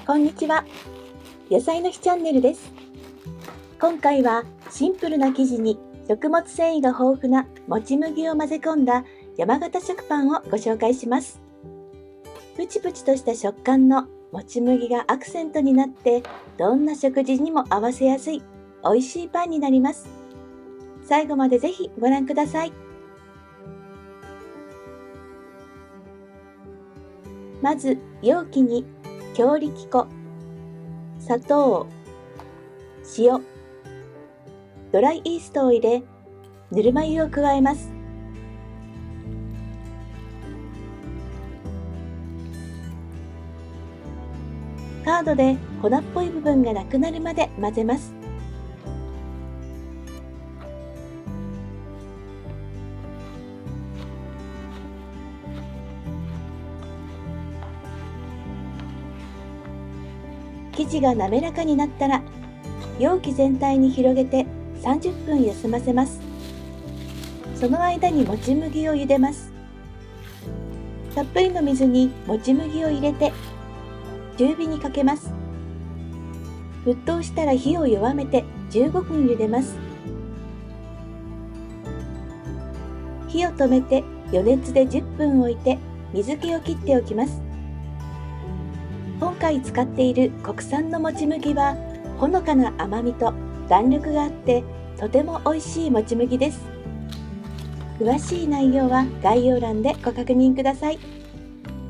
こんにちは。野菜の日チャンネルです。今回はシンプルな生地に食物繊維が豊富なもち麦を混ぜ込んだ山形食パンをご紹介します。プチプチとした食感のもち麦がアクセントになってどんな食事にも合わせやすい美味しいパンになります。最後までぜひご覧ください。まず容器に強力粉、砂糖、塩、ドライイーストを入れ、ぬるま湯を加えます。カードで粉っぽい部分がなくなるまで混ぜます。生地が滑らかになったら、容器全体に広げて30分休ませます。その間にもち麦を茹でます。たっぷりの水にもち麦を入れて、中火にかけます。沸騰したら火を弱めて15分茹でます。火を止めて余熱で10分置いて水気を切っておきます。今回使っている国産のもち麦はほのかな甘みと弾力があってとても美味しいもち麦です。詳しい内容は概要欄でご確認ください。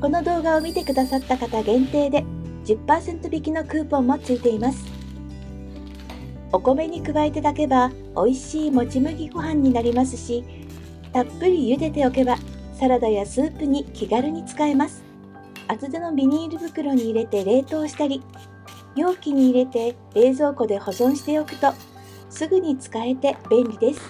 この動画を見てくださった方限定で 10% 引きのクーポンもついています。お米に加えて炊けば美味しいもち麦ご飯になりますし、たっぷり茹でておけばサラダやスープに気軽に使えます。厚手のビニール袋に入れて冷凍したり、容器に入れて冷蔵庫で保存しておくとすぐに使えて便利です。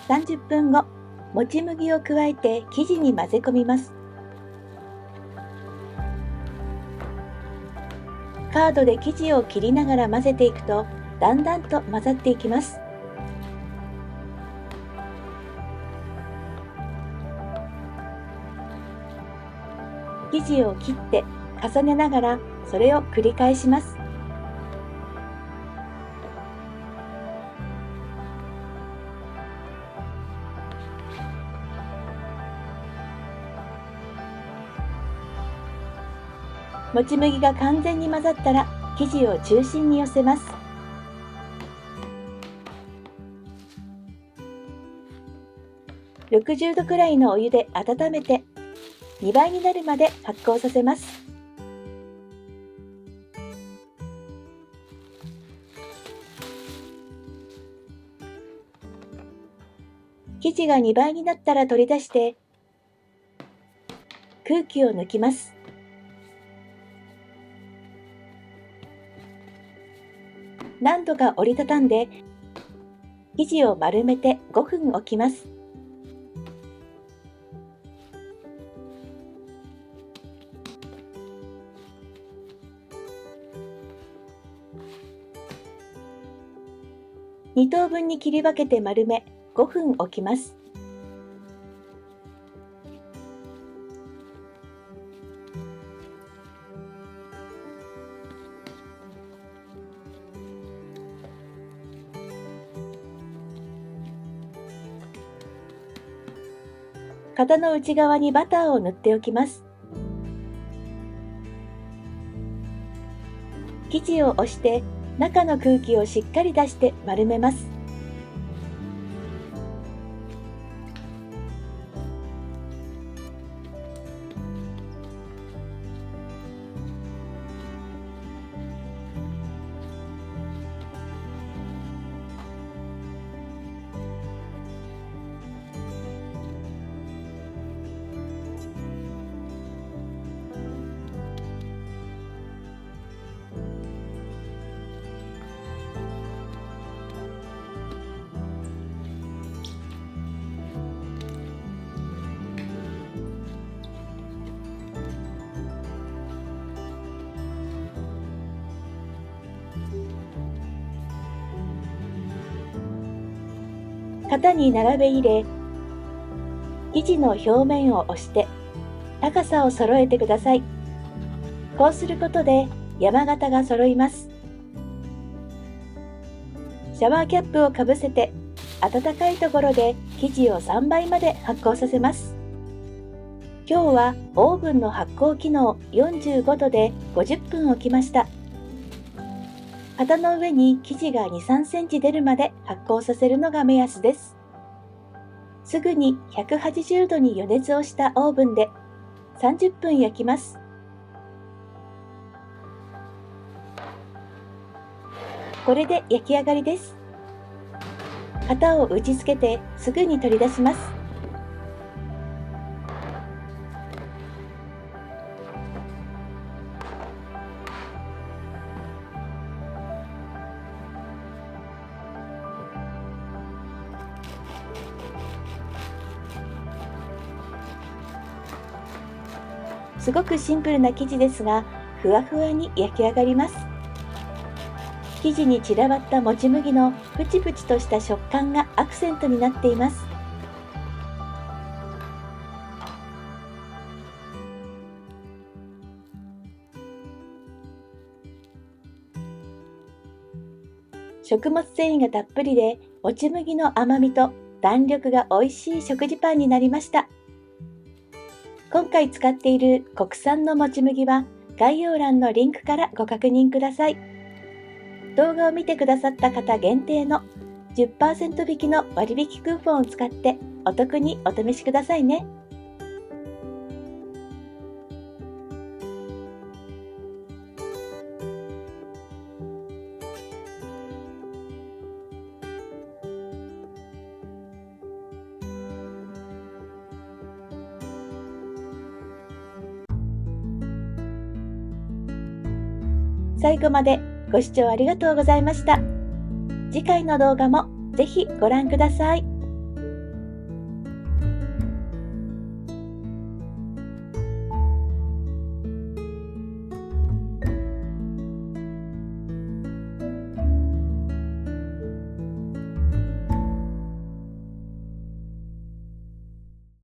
30分後、もち麦を加えて生地に混ぜ込みます。カードで生地を切りながら混ぜていくとだんだんと混ざっていきます。生地を切って重ねながらそれを繰り返します。もち麦が完全に混ざったら生地を中心に寄せます。60度くらいのお湯で温めて2倍になるまで発酵させます。生地が2倍になったら取り出して空気を抜きます。何度か折りたたんで生地を丸めて5分置きます。2等分に切り分けて丸め5分置きます。型の内側にバターを塗っておきます。生地を押して中の空気をしっかり出して丸めます。型に並べ入れ、生地の表面を押して高さを揃えてください。こうすることで山形が揃います。シャワーキャップをかぶせて暖かいところで生地を3倍まで発酵させます。今日はオーブンの発酵機能45度で50分置きました。型の上に生地が2、3センチ出るまで発酵させるのが目安です。すぐに180度に予熱をしたオーブンで30分焼きます。これで焼き上がりです。型を打ち付けてすぐに取り出します。すごくシンプルな生地ですが、ふわふわに焼き上がります。生地に散らばったもち麦のプチプチとした食感がアクセントになっています。食物繊維がたっぷりで、もち麦の甘みと弾力が美味しい食事パンになりました。今回使っている国産のもち麦は概要欄のリンクからご確認ください。動画を見てくださった方限定の 10% 引きの割引クーポンを使ってお得にお試しくださいね。最後までご視聴ありがとうございました。次回の動画もぜひご覧ください。